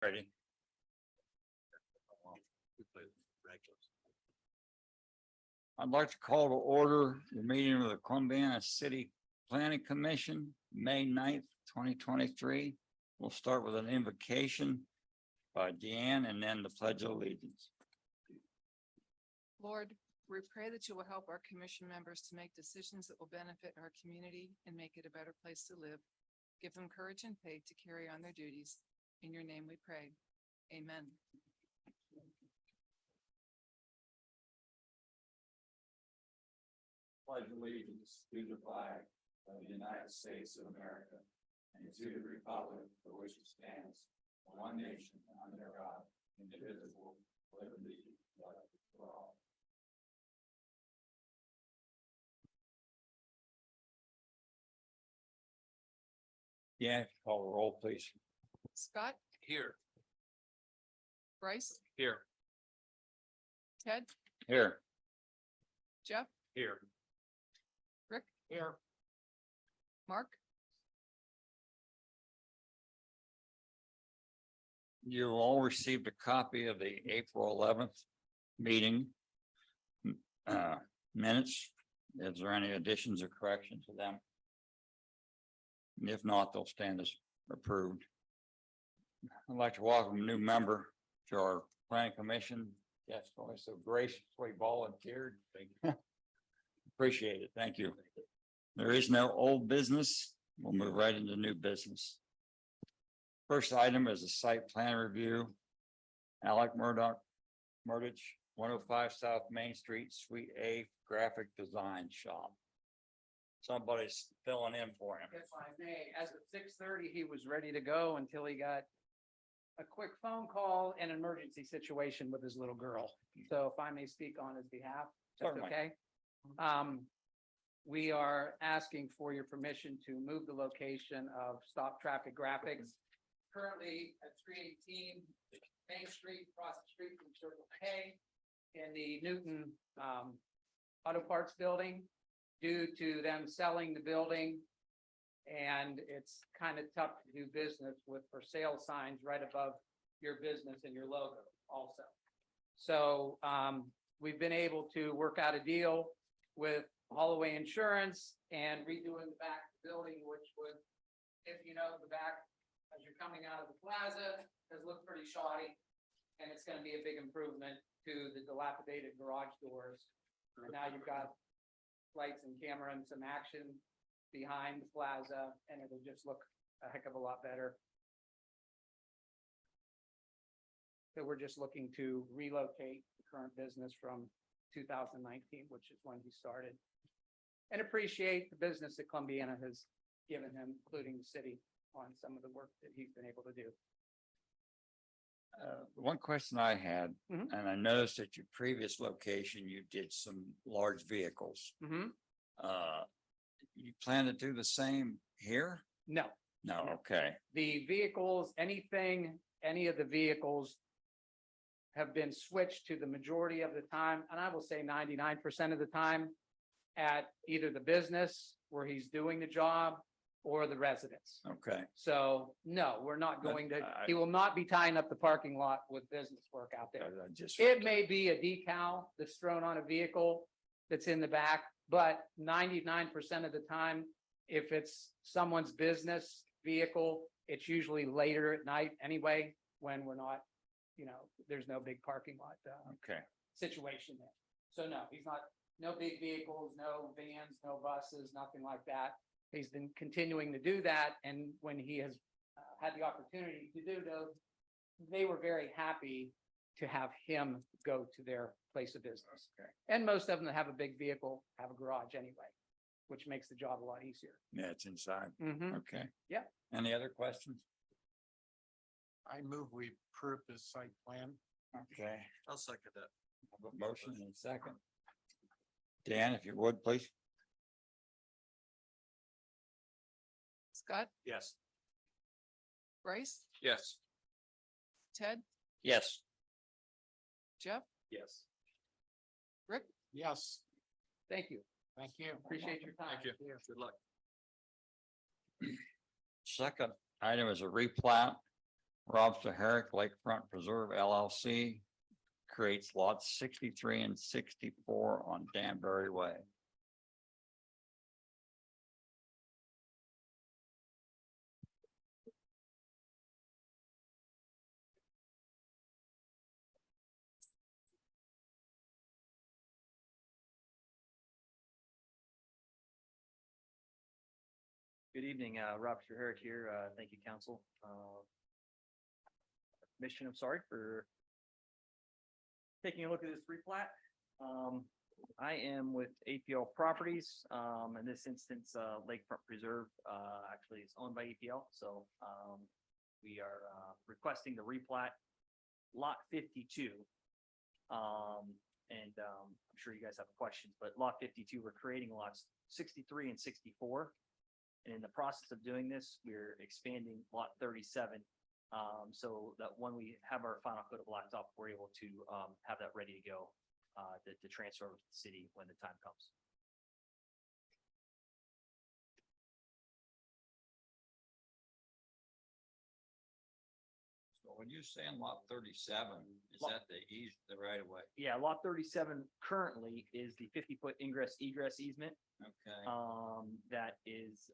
Ready? I'd like to call to order the meeting of the Columbiana City Planning Commission, May 9th, 2023. We'll start with an invocation by Deanne and then the Pledge of Allegiance. Lord, we pray that you will help our commission members to make decisions that will benefit our community and make it a better place to live. Give them courage and faith to carry on their duties. In your name we pray. Amen. Pledge allegiance to the flag of the United States of America and to the republic for which it stands, one nation under God, indivisible, with liberty and justice for all. Yeah, call the roll, please. Scott, Here. Bryce, Here. Ted, Here. Jeff, Here. Rick, Here. Mark, You all received a copy of the April 11th meeting minutes. Is there any additions or corrections to them? If not, they'll stand as approved. I'd like to welcome a new member to our planning commission. Yes, always so graciously volunteered. Appreciate it. Thank you. There is no old business. We'll move right into new business. First item is a site plan review. Alec Murdoch, 105 South Main Street, Suite A, graphic design shop. Somebody's filling in for him. If I may, as of 6:30, he was ready to go until he got a quick phone call and an emergency situation with his little girl. So if I may speak on his behalf, that's Certainly. okay. We are asking for your permission to move the location of Stop Traffic Graphics. Currently at 318 Main Street, across the street from Circle K in the Newton Auto Parts Building. Due to them selling the building, and it's kind of tough to do business with for sale signs right above your business and your logo also. So we've been able to work out a deal with Holloway Insurance and redoing the back of the building, which would, if you know the back as you're coming out of the plaza, has looked pretty shoddy. And it's going to be a big improvement to the dilapidated garage doors. And now you've got lights and camera and some action behind the plaza, and it'll just look a heck of a lot better. So we're just looking to relocate the current business from 2019, which is when he started. And appreciate the business that Columbiana has given him, including the city, on some of the work that he's been able to do. One question I had, Mhm. and I noticed at your previous location, you did some large vehicles. You plan to do the same here? No, No, okay. the vehicles, any of the vehicles have been switched to the majority of the time, and I will say 99% of the time at either the business where he's doing the job or the residence. Okay. So no, we're not But going to, I- he will not be tying up the parking lot with business work out there. I just. It may be a decal that's thrown on a vehicle that's in the back, but 99% of the time, if it's someone's business vehicle, it's usually later at night anyway, when we're not, there's no big parking lot Okay. situation there. So no, he's not, no big vehicles, no vans, no buses, nothing like that. He's been continuing to do that, and when he has had the opportunity to do those, they were very happy to have him go to their place of business. Okay. And most of them that have a big vehicle have a garage anyway, which makes the job a lot easier. Yeah, it's inside. Mm-hmm. Okay. Yeah. Any other questions? I move we approve this site plan. Okay. I'll second that. Have a motion and a second. Dan, if you would, please. Scott, Yes. Bryce, Yes. Ted, Yes. Jeff, Yes. Rick, Yes. Thank you. Thank you. Appreciate your time. Thank you. Good luck. Second item is a replat Rob Herrick Lakefront Preserve LLC creates lots 63 and 64 on Danbury Way. Good evening, Rob Herrick here. Thank you, council. Commission, I'm sorry for taking a look at this replat. I am with APL Properties. In this instance, Lakefront Preserve, actually is owned by APL. So, we are, requesting the replat lot 52. I'm sure you guys have questions, but lot 52, we're creating lots 63 and 64. And in the process of doing this, we're expanding lot 37. So that when we have our final coat of blacktop, we're able to have that ready to go to transfer over to the city when the time comes. So when you're saying lot 37, is Lot- that the east, the right of way? Yeah, lot 37 currently is the 50-foot ingress egress easement. Okay. That is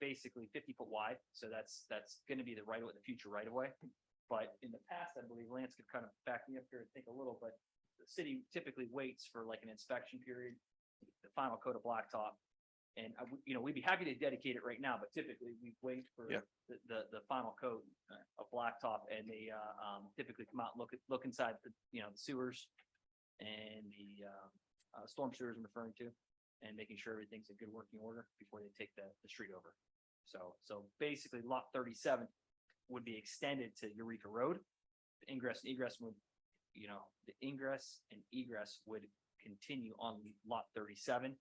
basically 50 foot wide. So that's going to be the right of way, the future right of way. But in the past, I believe Lance could kind of back me up here and think a little, but the city typically waits for like an inspection period, the final coat of blacktop. And we'd be happy to dedicate it right now, but typically we wait for Yeah. the final coat of blacktop, and they typically come out and look inside the sewers and the storm sewers I'm referring to, and making sure everything's in good working order before they take the street over. So basically lot 37 would be extended to Eureka Road. The ingress and egress would, the ingress and egress would continue on lot 37.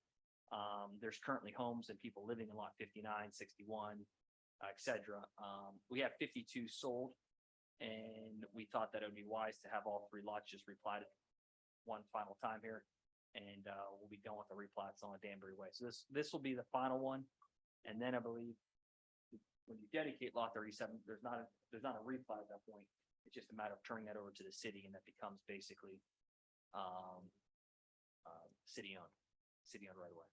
There's currently homes and people living in lot 59, 61, et cetera. We have 52 sold, and we thought that it would be wise to have all three lots just replatted one final time here. And we'll be done with the replats on Danbury Way. So this will be the final one. And then I believe when you dedicate lot 37, there's not a replat at that point. It's just a matter of turning that over to the city, and that becomes basically city owned right away.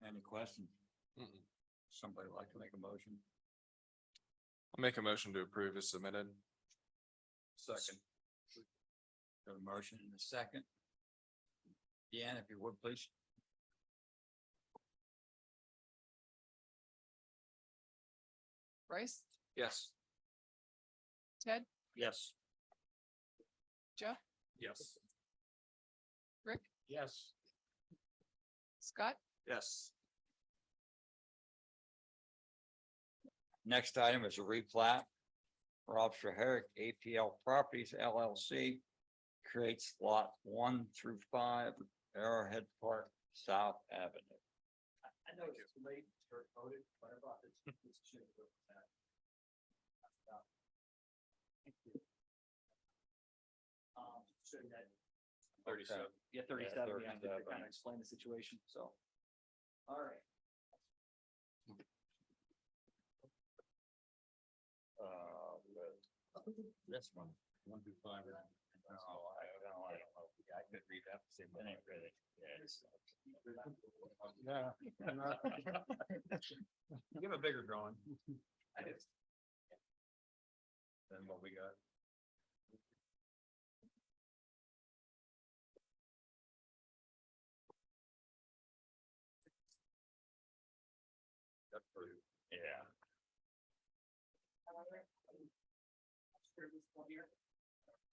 Any questions? Somebody like to make a motion? I'll make a motion to approve as submitted. Second. Got a motion in a second. Deanne, if you would, please. Bryce, Yes. Ted, Yes. Jeff, Yes. Rick, Yes. Scott, Yes. Next item is a replat. Rob Herrick, APL Properties LLC creates lot 1 through 5, Arrowhead Park, South Avenue. I know it's late for voted, but I thought this should go with that. Thank you. So that, 37. yeah, 37, yeah, to 37. kind of explain the situation, so. All right. This one, 1 through 5. I don't know. I could read that. Same thing, really. Yeah. Give a bigger drawing. Than what we got. Yeah.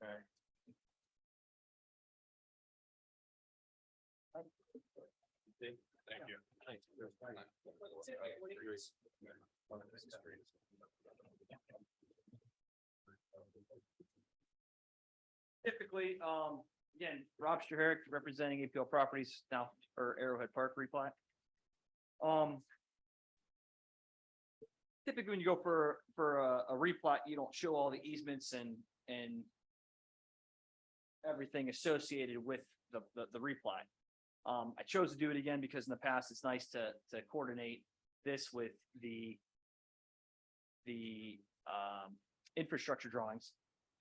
Okay. Thank you. Typically, again, Rob Herrick representing APL Properties now, or Arrowhead Park replat. Typically, when you go for a replat, you don't show all the easements and everything associated with the replat. I chose to do it again because in the past, it's nice to coordinate this with the infrastructure drawings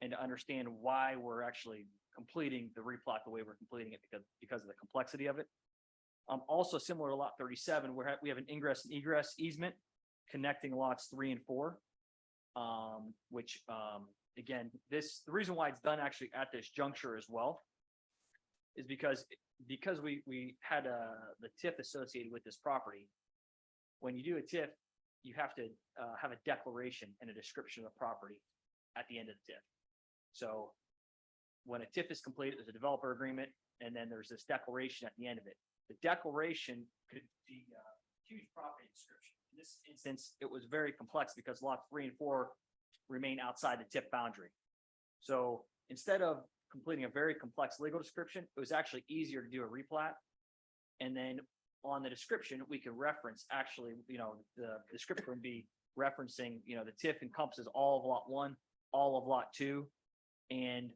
and to understand why we're actually completing the replat the way we're completing it because of the complexity of it. Also similar to lot 37, we have an ingress and egress easement connecting lots 3 and 4. Which, again, the reason why it's done actually at this juncture as well is because we had the TIF associated with this property. When you do a TIF, you have to have a declaration and a description of the property at the end of the TIF. So when a TIF is completed, there's a developer agreement, and then there's this declaration at the end of it. The declaration could be a huge property description. In this instance, it was very complex because lots 3 and 4 remain outside the TIF boundary. So instead of completing a very complex legal description, it was actually easier to do a replat. And then on the description, we can reference actually, the description would be referencing, the TIF encompasses all of lot 1, all of lot 2, and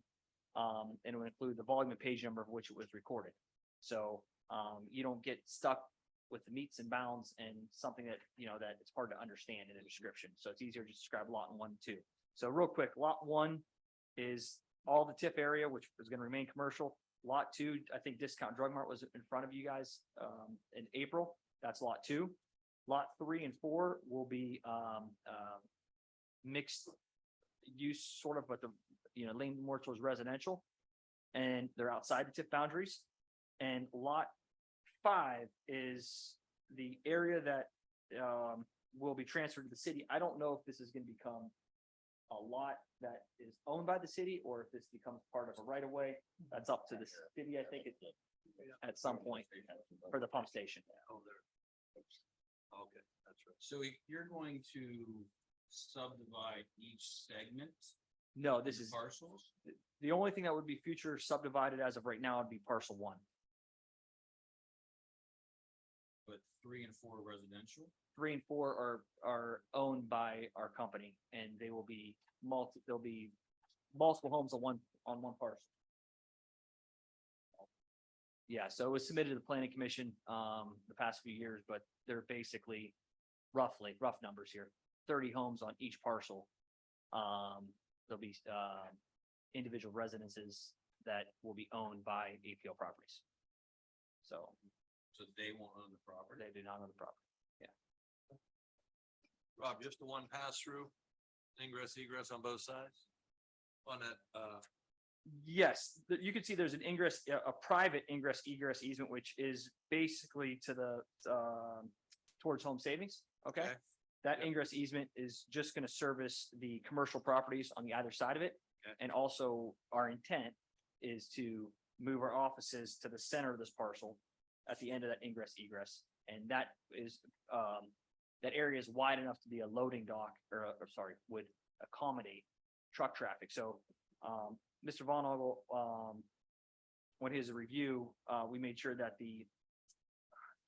it would include the volume and page number of which it was recorded. So you don't get stuck with the meets and bounds and something that, that it's hard to understand in a description. So it's easier to describe lot 1 and 2. So real quick, lot 1 is all the TIF area, which is going to remain commercial. Lot 2, I think Discount Drug Mart was in front of you guys in April. That's lot 2. Lot 3 and 4 will be mixed use sort of, but lean more towards residential, and they're outside the TIF boundaries. And lot 5 is the area that will be transferred to the city. I don't know if this is going to become a lot that is owned by the city or if this becomes part of a right of way. That's up to the city, I think, at some point for the pump station. Okay, that's right. So you're going to subdivide each segment No, this into is parcels? the only thing that would be future subdivided as of right now would be parcel 1. But 3 and 4 residential? 3 and 4 are owned by our company, and they will be there'll be multiple homes on one parcel. Yeah, so it was submitted to the planning commission the past few years, but they're basically rough numbers here, 30 homes on each parcel. There'll be individual residences that will be owned by APL properties. So So they won't own the property? they do not own the property. Rob, just the one pass through, ingress egress on both sides? On that, Yes, you can see there's an ingress, a private ingress egress easement, which is basically to the towards home savings. Okay. Okay. That Yep. ingress easement is just going to service the commercial properties on the other side of it. Okay. And also our intent is to move our offices to the center of this parcel at the end of that ingress egress. And that is, that area is wide enough to be a loading dock would accommodate truck traffic. So, Mr. Von Ogel, when his review, we made sure that I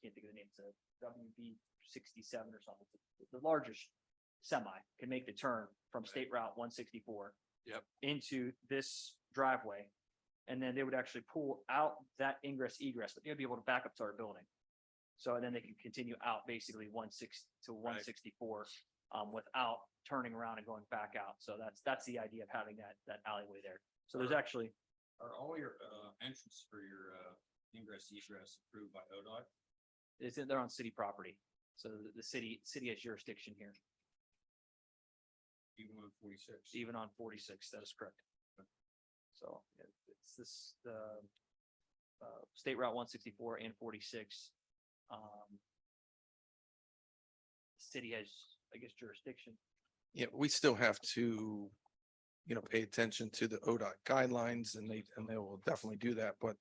can't think of the name, it's a WB 67 or something. The largest semi can make the turn from State Route 164. Yep. Into this driveway. And then they would actually pull out that ingress egress, but they'd be able to back up to our building. So then they can continue out basically 160 to 164 without turning around and going back out. So that's the idea of having that alleyway there. So there's actually, Are all your entrances for your ingress egress approved by ODOT? they're on city property. So the city has jurisdiction here, Even on 46? even on 46. That is correct. So it's this, State Route 164 and 46. City has, I guess, jurisdiction. Yeah, we still have to, pay attention to the ODOT guidelines and they will definitely do that, but,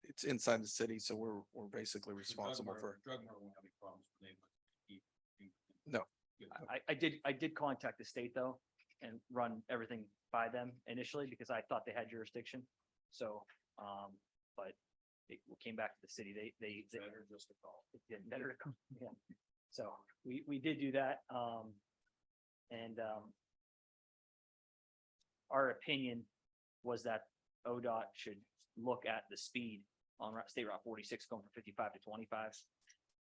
it's inside the city, so we're basically responsible for. Drug Mart won't have any problems with neighborhood. No. Good. I did contact the state though and run everything by them initially because I thought they had jurisdiction. So, but it came back to the city. They Better just a call. yeah, better to come, yeah. So we did do that. And our opinion was that ODOT should look at the speed on State Route 46 going from 55 to 25.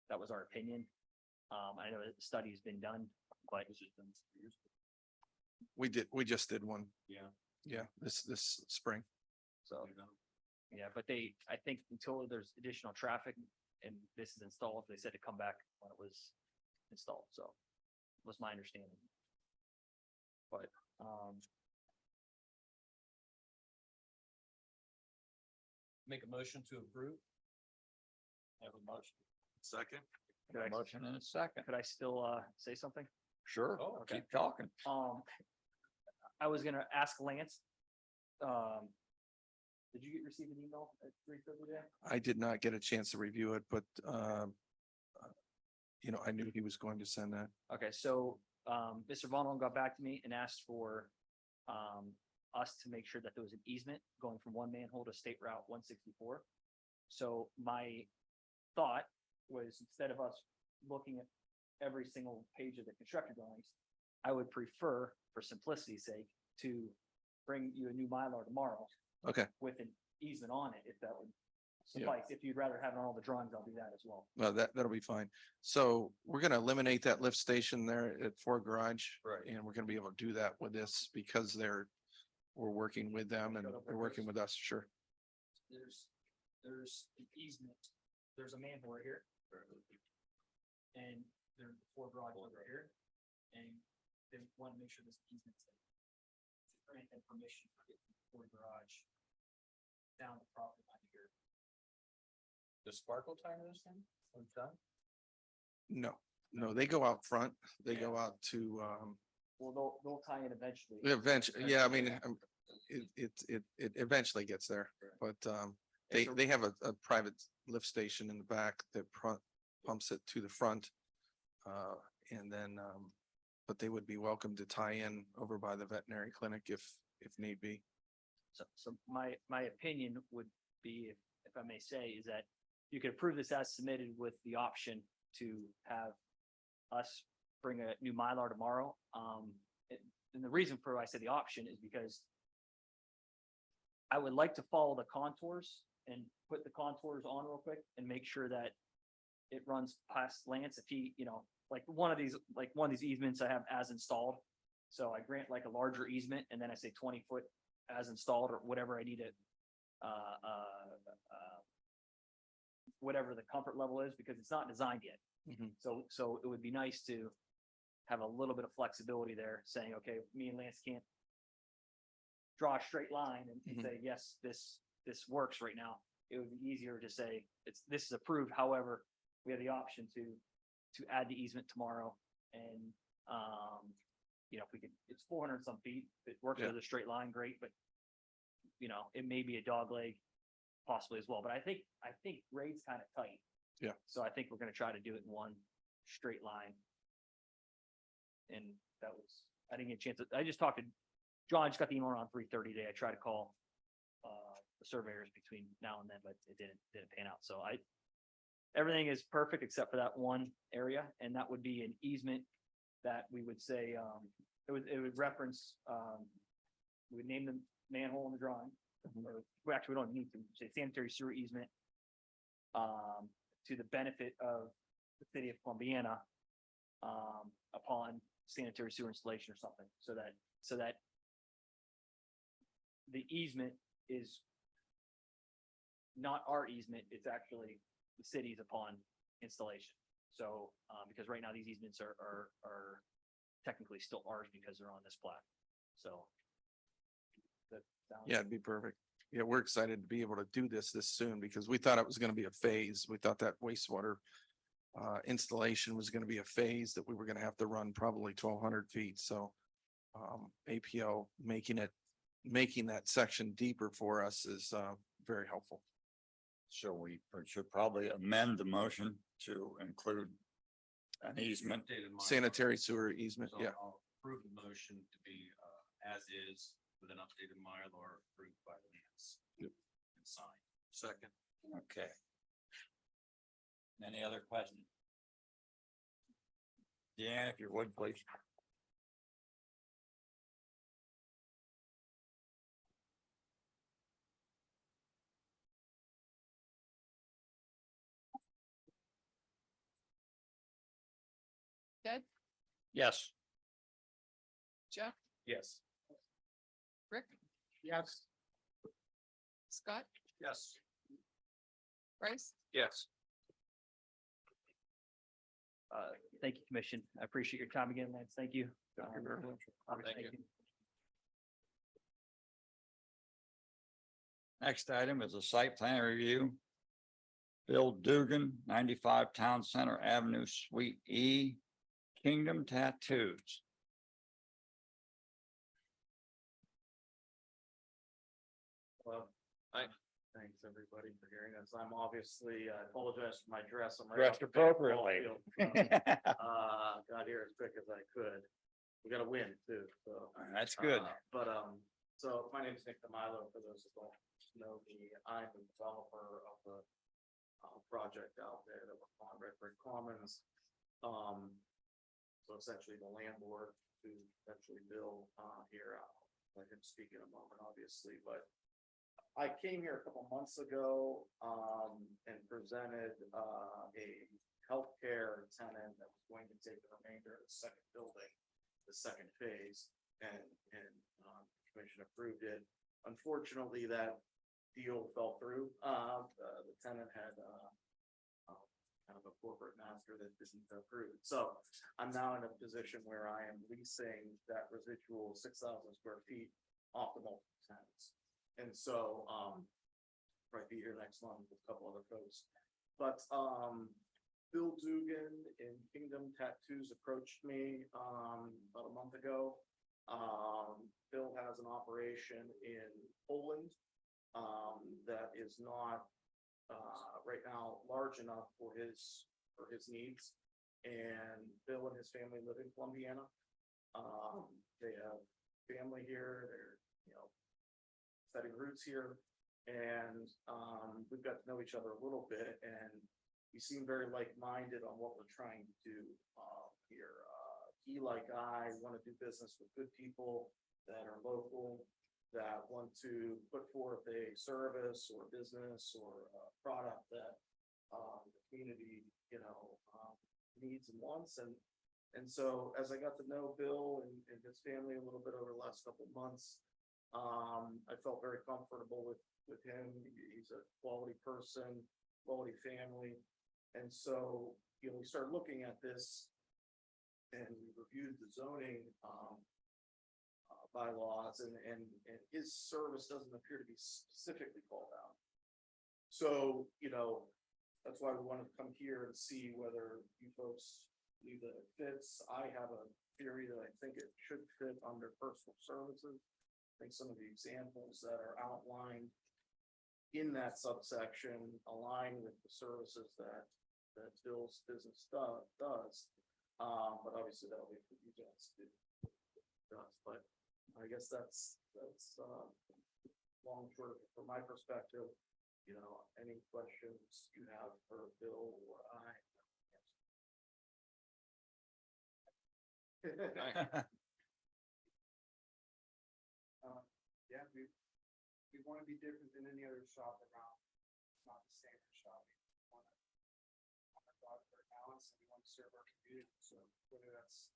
That was our opinion. I know that the study has been done, but we just did one. Yeah. Yeah, this spring. so, yeah, but I think until there's additional traffic and this is installed, they said to come back when it was installed, so was my understanding. But, Make a motion to approve. Have a motion. Second, could I, Motion in a second. could I still, say something? Sure, Oh, okay. keep talking. I was gonna ask Lance. Did you receive an email at 3:30 today? I did not get a chance to review it, but I knew he was going to send that. Okay, so, Mr. Von got back to me and asked for, us to make sure that there was an easement going from one manhole to State Route 164. So my thought was instead of us looking at every single page of the construction drawings, I would prefer, for simplicity's sake, to bring you a new Mylar tomorrow. Okay. With an easement on it, if that would Yeah. suffice. If you'd rather have it on all the drawings, I'll do that as well. No, that'll be fine. So we're gonna eliminate that lift station there at Ford Garage. Right. And we're gonna be able to do that with this because we're working with them and they're working with us, sure. There's an easement, there's a manhole right here. And there's four garage over here, and they want to make sure this easement's there. To grant them permission to get the four garage down the property line here. Does Sparkle time this thing? When it's done? No, they go out front. They go out to, Well, they'll tie in eventually. eventually, yeah, I mean, it eventually gets there, but, they have a private lift station in the back that pumps it to the front. And then, but they would be welcome to tie in over by the veterinary clinic if need be. So my opinion would be, if I may say, is that you could approve this as submitted with the option to have us bring a new Mylar tomorrow. And the reason for why I said the option is because I would like to follow the contours and put the contours on real quick and make sure that it runs past Lance if he, like one of these easements I have as installed. So I grant like a larger easement and then I say 20 foot as installed or whatever I need it. Whatever the comfort level is, because it's not designed yet. Mhm. So it would be nice to have a little bit of flexibility there, saying, okay, me and Lance can't draw a straight line and Mhm. say, yes, this works right now. It would be easier to say, this is approved. However, we have the option to add the easement tomorrow. And, if we could, it's 400 some feet. If it works Yeah. as a straight line, great, but it may be a dog leg possibly as well. But I think grade's kind of tight. Yeah. So I think we're gonna try to do it in one straight line. And I didn't get a chance I just talked to John, I just got the email around 3:30 today. I tried to call the surveyors between now and then, but it didn't pan out. So everything is perfect except for that one area, and that would be an easement that we would say, it would reference, we would name the manhole in the drawing. Or, well, actually, we don't need to say sanitary sewer easement to the benefit of the city of Columbiana upon sanitary sewer installation or something, so that the easement is not our easement, it's actually the city's upon installation. So, because right now these easements are technically still ours because they're on this plat. So. that sounds- Yeah, it'd be perfect. Yeah, we're excited to be able to do this soon because we thought it was gonna be a phase. We thought that wastewater installation was gonna be a phase that we were gonna have to run probably 1,200 feet. So APL making that section deeper for us is very helpful. So we should probably amend the motion to include an easement. Updated Mylar. Sanitary sewer easement, So yeah. I'll approve the motion to be as is with an updated Mylar approved by Lance. Yep. And signed. second, Okay. Any other questions? Deanne, if you would, please. Yes. Jeff, Yes. Rick, Yes. Scott, Yes. Bryce, Yes. Thank you, Commission. I appreciate your time again, Lance. Thank you. Thank you very much. Thank you. Next item is a site plan review. Bill Dugan, 95 Town Center Avenue, Suite E, Kingdom Tattoos. Well, thanks everybody for hearing us. I'm obviously, I apologize for my dress. I'm right Dressed off the bat, appropriately. ball field. Got here as quick as I could. We got to win too, so. That's good. So my name is Nick DeMilo, for those that don't know me. I'm the developer of the project out there that we're on Red Brick Commons. So essentially the landlord to eventually build here. I can speak in a moment, obviously, but I came here a couple months ago and presented a healthcare tenant that was going to take the remainder of the second building, the second phase, and commission approved it. Unfortunately, that deal fell through. The tenant had kind of a corporate master that didn't approve it. So I'm now in a position where I am leasing that residual 6,000 square feet off the multiple tenants. And so, probably be here next month with a couple other folks. But, Bill Dugan in Kingdom Tattoos approached me, about a month ago. Bill has an operation in Poland, that is not, right now large enough for his needs. And Bill and his family live in Columbiana. They have family here, they're, setting roots here, and we've got to know each other a little bit, and we seem very like-minded on what we're trying to do here. He, like I, want to do business with good people that are local, that want to put forth a service or business or a product that the community, needs and wants. And so as I got to know Bill and his family a little bit over the last couple of months, I felt very comfortable with him. He's a quality person, quality family. And so, we started looking at this and we reviewed the zoning, bylaws and his service doesn't appear to be specifically called out. So, that's why we wanted to come here and see whether you folks believe that it fits. I have a theory that I think it should fit under personal services. I think some of the examples that are outlined in that subsection align with the services that Bill's business does. But obviously that'll be for you guys to do. But I guess that's long and short from my perspective. Any questions you have for Bill or I? Yeah, we want to be different than any other shop around. It's not the standard shop. We want to for balance and we want to serve our community. So whether that's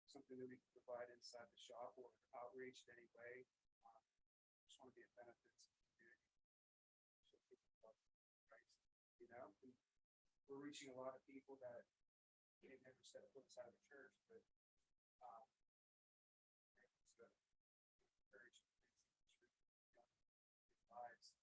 something that we can provide inside the shop or outreach in any way, just want to be a benefit to the community. So people love Christ, we're reaching a lot of people that they never set foot inside the church, but lives.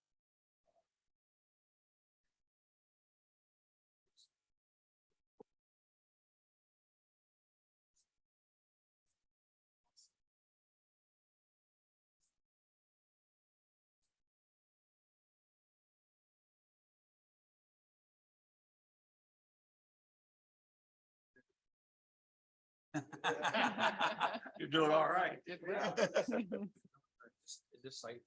You're doing all right. Did Is this site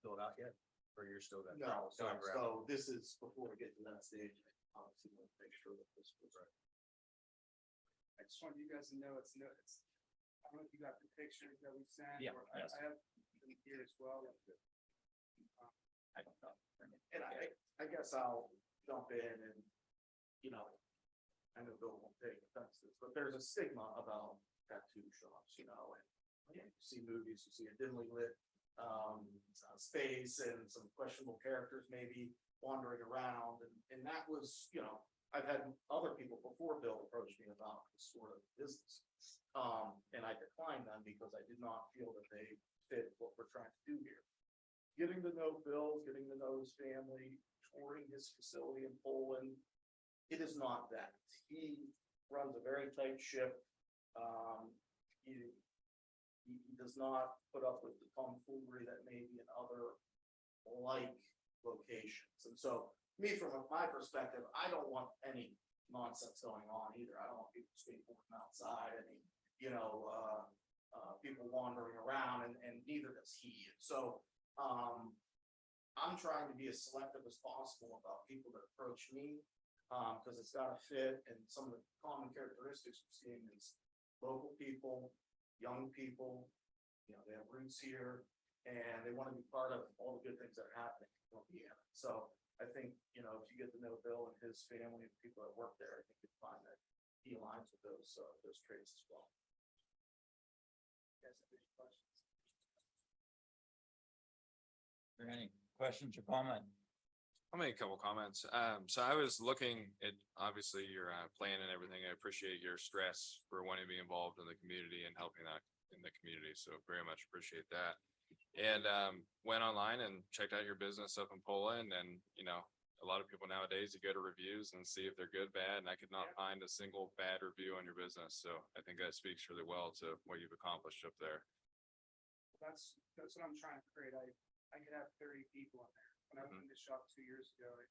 filled out yet? Or you're still got? No, So this is before we get to that stage. Obviously, we'll make sure that this was right. I just want you guys to know it's, I don't know if you got the pictures that we sent. Yeah, or yes. I have them here as well. I don't know. And I guess I'll jump in and, I know Bill won't take offense to this, but there's a stigma about tattoo shops, you know, and you see movies, you see a dimly lit space and some questionable characters maybe wandering around, and that was, you know, I've had other people before Bill approach me about this sort of business. And I declined them because I did not feel that they fit what we're trying to do here. Getting to know Bill, getting to know his family, touring his facility in Poland, it is not that. He runs a very tight ship. He does not put up with the tomfoolery that may be in other like locations. And so me, from my perspective, I don't want any nonsense going on either. I don't want people skateboarding outside, any, you know, people wandering around, and neither does he. And so, I'm trying to be as selective as possible about people that approach me, because it's gotta fit, and some of the common characteristics we're seeing is local people, young people, you know, they have roots here, and they want to be part of all the good things that are happening in Columbiana. So I think, you know, if you get to know Bill and his family and people that work there, I think you'd find that he aligns with those traits as well. Yes, any questions? Are there any questions or comment? I'll make a couple comments. So I was looking at, obviously, your plan and everything. I appreciate your stress for wanting to be involved in the community and helping that in the community. So very much appreciate that. And went online and checked out your business up in Poland, and you know, a lot of people nowadays, you go to reviews and see if they're good, bad, and I could not find a single bad review on your business. So I think that speaks really well to what you've accomplished up there. That's what I'm trying to create. I could have 30 people in there. When I opened this shop 2 years ago, I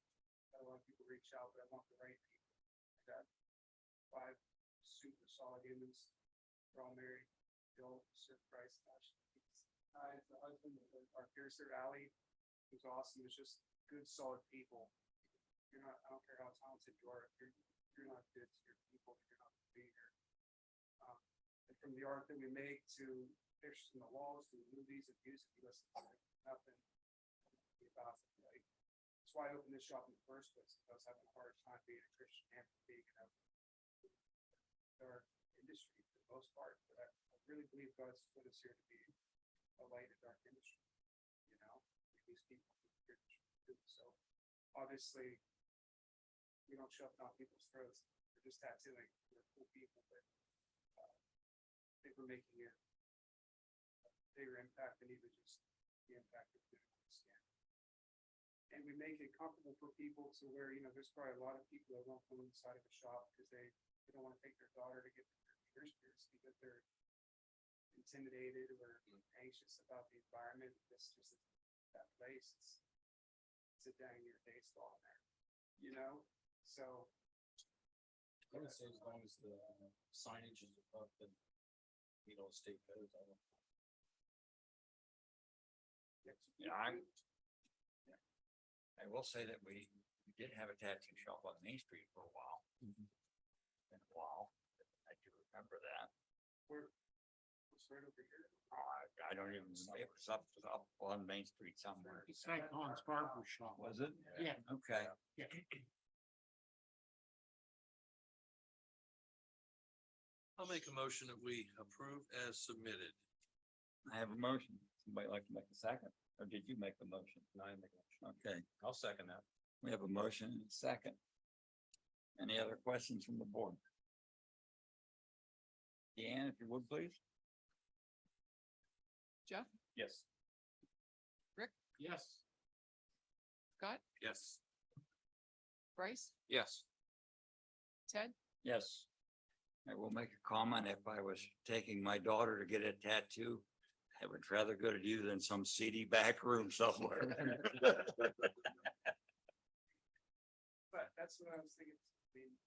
had a lot of people reach out, but I want the right people. I got 5 super solid humans. They're all married. Bill, Sir Price, the husband of our piercer, Allie, who's awesome. It's just good, solid people. You're not, I don't care how talented you are, if you're not good to your people, you're not gonna be here. And from the art that we make to pictures on the walls, to the movies and music, you listen to nothing about it. Like, that's why I opened this shop in the first place. I was having a hard time being a Christian and being in our industry for the most part, but I really believe God's put us here to be a light in dark industry, you know, these people. So obviously, we don't shove down people's throats. We're just tattooing. We're cool people, but I think we're making it a bigger impact than even just the impact of doing on the skin. And we make it comfortable for people to where, you know, there's probably a lot of people that won't come inside of a shop because they don't want to take their daughter to get their ears pierced because they're intimidated or anxious about the environment. It's just that place. It's a dang near day stall in there, you know? So. I would say as long as the signage is above the, you know, state codes, I don't. Yeah, I will say that we did have a tattoo shop on Main Street for a while. Been a while. I do remember that. It's right over here. I don't even, it was up on Main Street somewhere. St. John's Barber Shop. Was it? Yeah. Okay. Yeah. I'll make a motion that we approve as submitted. I have a motion. Somebody like to make a second, or did you make the motion? No, I make a motion. Okay, I'll second that. we have a motion and a second. Any other questions from the board? Deanne, if you would, please. Jeff, Yes. Yes. Scott, Yes. Bryce, Yes. Ted, Yes. I will make a comment. If I was taking my daughter to get a tattoo, I would rather go to you than some seedy back room somewhere. But that's what I was thinking. I mean,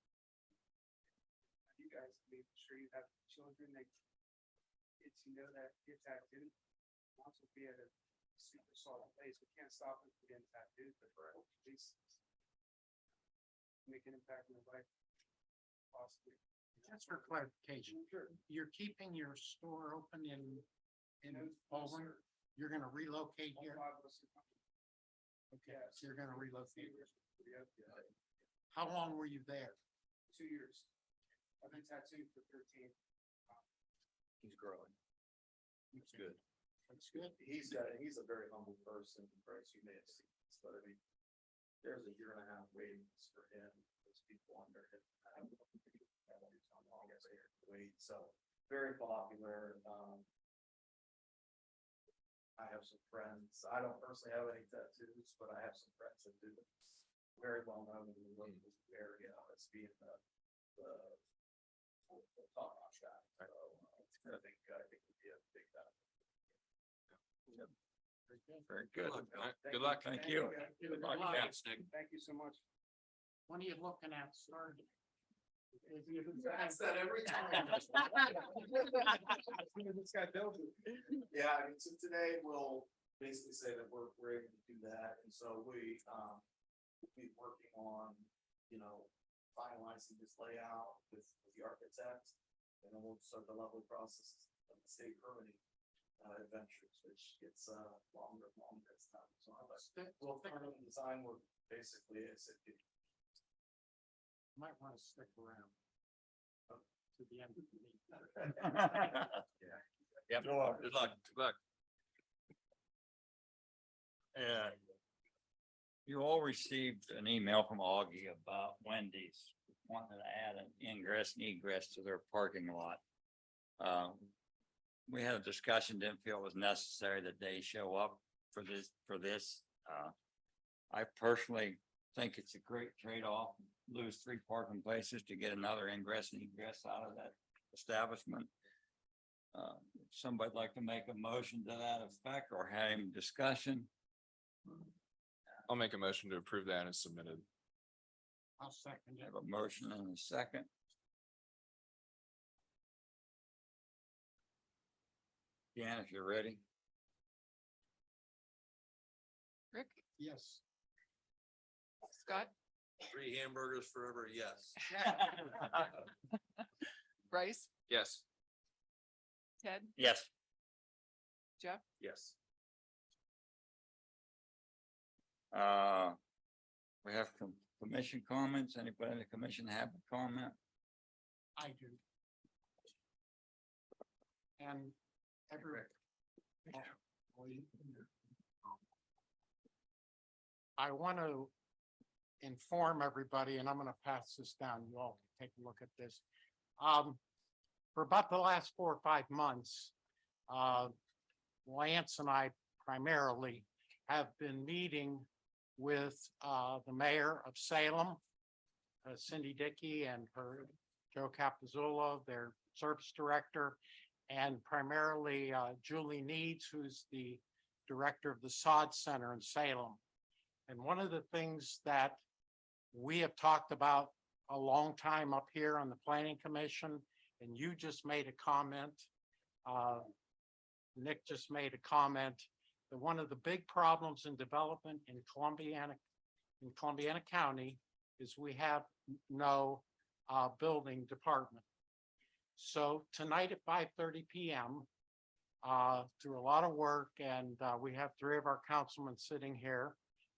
you guys, I mean, sure you have children, they, kids, you know, that get tattooed. Wants to be at a super solid place. We can't stop them from getting tattooed, but at least make an impact in their life. Possibly. Just for clarification, you're keeping your store open in Poland? You're gonna relocate here? Okay, so you're gonna relocate. How long were you there? 2 years. I've been tattooed for 13. He's growing. It's good. That's good. He's a very humble person, Bryce, you may have seen this, but I mean, there's a year and a half waiting list for him, there's people under him. Wait, so very popular, I have some friends, I don't personally have any tattoos, but I have some friends that do. Very well known in the local area as being the top notch guy, so, I think it'd be a big benefit. Very good. All right, good luck. Thank you. Good luck. luck. Thanks, Nick. Thank you so much. When are you looking at starting? That's that every time. This guy built it. Yeah, I mean, so today we'll basically say that we're able to do that, and so we'll be working on, finalizing this layout with the architect. And then we'll start the lovely process of the state permitting adventures, which gets longer and longer as time goes on. But we'll figure out the design work basically is it. Might want to stick around. To the end of the meeting. Yep. Good luck. Good luck. You all received an email from Augie about Wendy's wanting to add an ingress and egress to their parking lot. We had a discussion, didn't feel it was necessary that they show up for this. I personally think it's a great trade-off, lose 3 parking places to get another ingress and egress out of that establishment. Somebody'd like to make a motion to that effect or having discussion? I'll make a motion to approve that as submitted. I'll second it. Have a motion and a second. Dan, if you're ready. Rick, Yes. Scott, 3 hamburgers forever, yes. Bryce, Yes. Ted, Yes. Jeff, Yes. We have commission comments. Anybody in the commission have a comment? I do. And every. I want to inform everybody, and I'm going to pass this down. You all can take a look at this. For about the last 4 or 5 months, Lance and I primarily have been meeting with the mayor of Salem, Cindy Dickey, and her Joe Capizzulo, their service director, and primarily Julie Needs, who's the director of the Sod Center in Salem. And one of the things that we have talked about a long time up here on the Planning Commission, and you just made a comment, Nick just made a comment, that one of the big problems in development in Columbiana County is we have no building department. So tonight at 5:30 p.m., through a lot of work, and we have 3 of our councilmen sitting here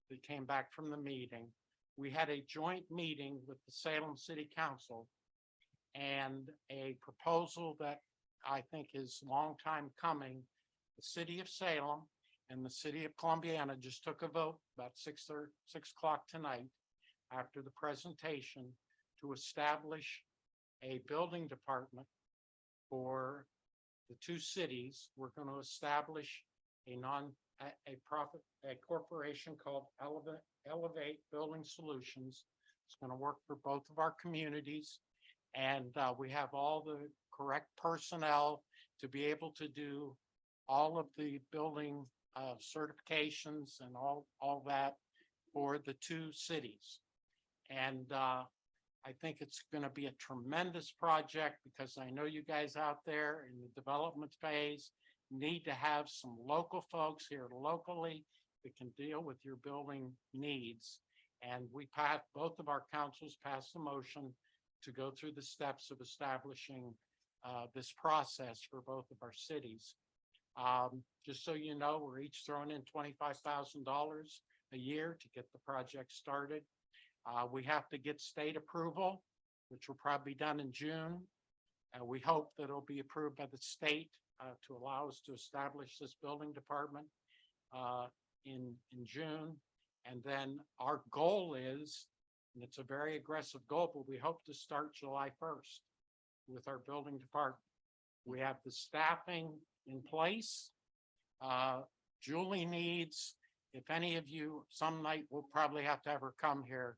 that came back from the meeting. We had a joint meeting with the Salem City Council, and a proposal that I think is a long time coming. The city of Salem and the city of Columbiana just took a vote about 6 o'clock tonight after the presentation to establish a building department for the 2 cities. We're going to establish a corporation called Elevate Building Solutions. It's going to work for both of our communities. And we have all the correct personnel to be able to do all of the building certifications and all that for the 2 cities. And I think it's going to be a tremendous project, because I know you guys out there in the development phase need to have some local folks here locally that can deal with your building needs. And both of our councils passed a motion to go through the steps of establishing this process for both of our cities. Just so you know, we're each throwing in $25,000 a year to get the project started. We have to get state approval, which will probably be done in June. We hope that it'll be approved by the state to allow us to establish this building department in June. And then our goal is, and it's a very aggressive goal, but we hope to start July 1st with our building department. We have the staffing in place. Julie needs, if any of you, some night we'll probably have to have her come here.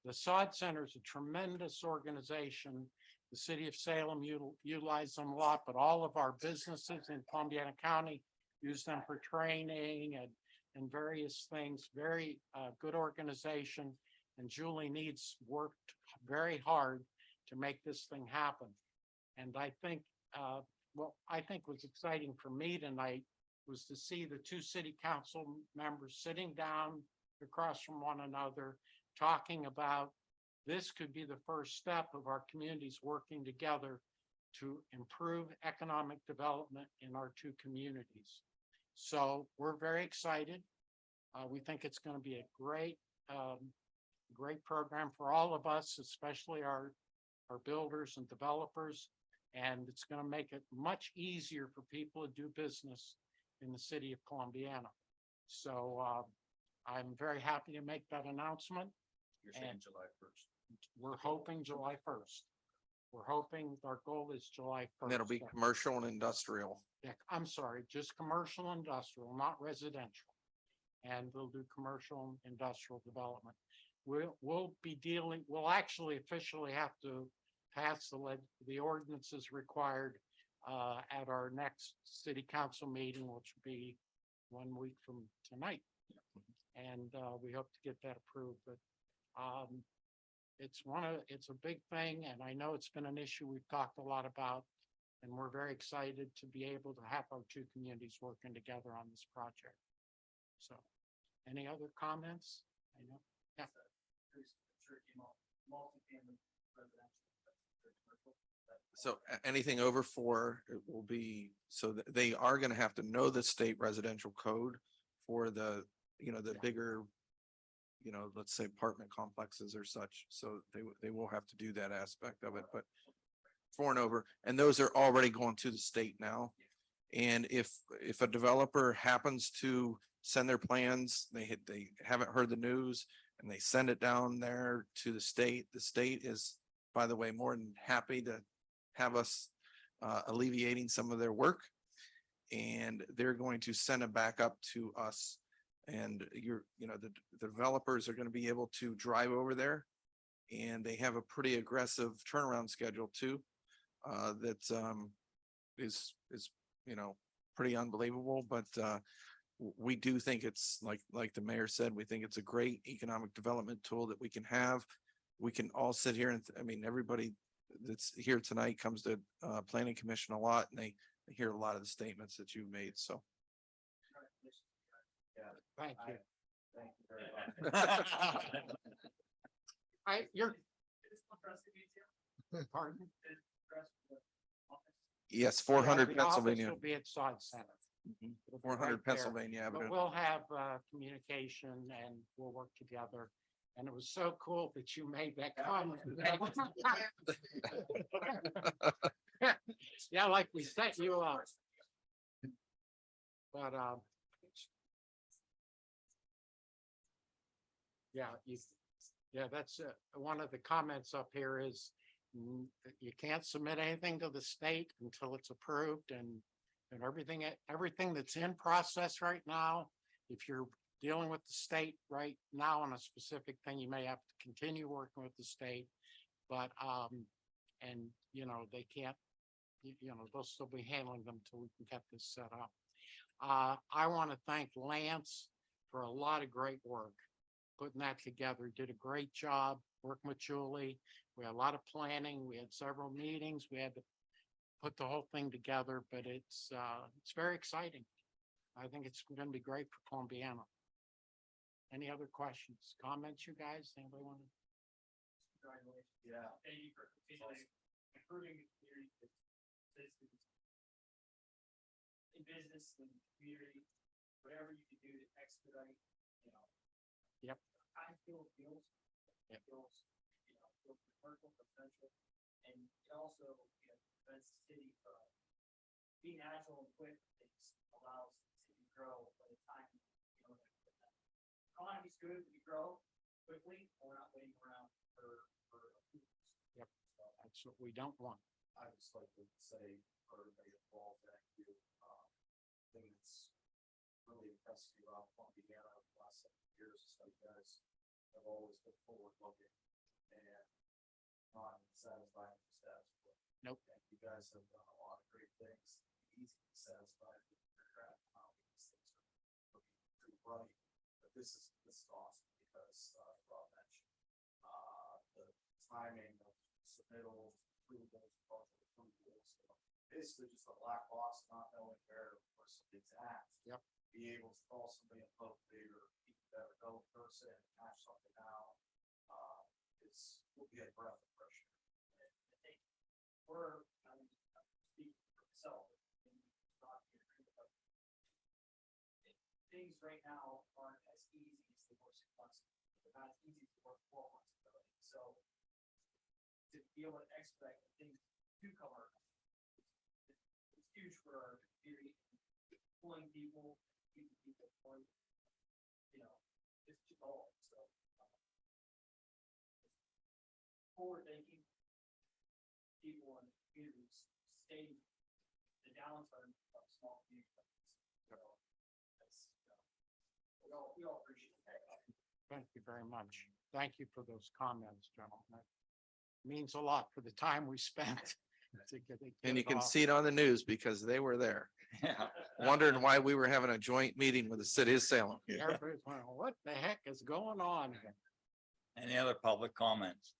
The Sod Center is a tremendous organization. The city of Salem utilize them a lot, but all of our businesses in Columbiana County use them for training and various things. Very good organization. And Julie needs worked very hard to make this thing happen. And I think, what I think was exciting for me tonight was to see the two city council members sitting down across from one another, talking about this could be the first step of our communities working together to improve economic development in our two communities. So we're very excited. We think it's going to be a great program for all of us, especially our builders and developers. And it's going to make it much easier for people to do business in the city of Columbiana. So I'm very happy to make that announcement. You're saying And July 1st. we're hoping July 1st. We're hoping our goal is July 1st. And that'll be commercial and industrial. Yeah, I'm sorry, just commercial industrial, not residential. And we'll do commercial and industrial development. We'll be dealing, we'll actually officially have to pass the ordinances required at our next city council meeting, which will be 1 week from tonight. And we hope to get that approved, but it's a big thing, and I know it's been an issue we've talked a lot about, and we're very excited to be able to have our two communities working together on this project. So, any other comments? I know, yeah. So anything over 4, it will be, so they are gonna have to know the state residential code for the, the bigger, let's say apartment complexes or such. So they will have to do that aspect of it, but 4 and over, and those are already going to the state now. And if a developer happens to send their plans, they haven't heard the news and they send it down there to the state is, by the way, more than happy to have us alleviating some of their work. And they're going to send it back up to us. And the developers are going to be able to drive over there, and they have a pretty aggressive turnaround schedule too. That is pretty unbelievable, but we do think it's like the mayor said, we think it's a great economic development tool that we can have. We can all sit here and everybody that's here tonight comes to planning commission a lot, and they hear a lot of the statements that you made. So Thank you. Thank you very much. You're, pardon? yes, Yeah, 400 the office Pennsylvania, Will be at Sod Center. Mhm. It'll be 400 right there. Pennsylvania But Avenue. we'll have communication and we'll work together. And it was so cool that you made that comment. Yeah, like we set you up. But yeah, that's one of the comments up here is you can't submit anything to the state until it's approved, and everything that's in process right now. If you're dealing with the state right now on a specific thing, you may have to continue working with the state, but and they can't, they'll still be handling them till we can get this set up. I want to thank Lance for a lot of great work putting that together. Did a great job working with Julie. We had a lot of planning. We had several meetings. We had to put the whole thing together, but it's very exciting. I think it's going to be great for Columbiana. Any other questions, comments, you guys? Anybody want to? Yeah. Thank you for improving the community citizens in business and community, whatever you can do to expedite, Yep. I feel feels, Yep. feels, commercial, potential, And it also, you know, prevents the city from being agile and quick, things allows the city to grow by the time, you know, economy's good, we grow quickly, and we're not waiting around for approvals. Yep. That's what we don't want. I just like to say, for everybody involved, thank you. I think it's really impressive about Columbiana over the last 7 years, so you guys have always been forward looking and not satisfied with status quo. Nope. And you guys have done a lot of great things, easy to satisfy with your craft, how these things are looking pretty bright. But this is awesome because, Rob mentioned, the timing of submittals, approvals, partial approvals, you know, basically just a black box, not knowing where a person is at. Yep. Be able to call somebody and locally or keep that go person and hash something out, will be a breath of fresh air. And I think we're, speaking for myself, and not here, but things right now aren't as easy as they were 6 months ago. They're not as easy as they were 12 months ago. So to be able to expect that things do come around, it's huge for our community, pulling people, keeping people employed, you know, it's just all, so. Forward thinking, people in the communities stay the downturn of small communities. So that's, we all appreciate that. Thank you very much. Thank you for those comments, gentlemen. That means a lot for the time we spent. to get it And you can off. see it on the news because they were there, Yeah. wondering why we were having a joint meeting with the city of Salem. Everybody's wondering, what the heck is going on? Any other public comments?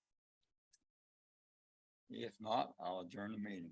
If not, I'll adjourn the meeting.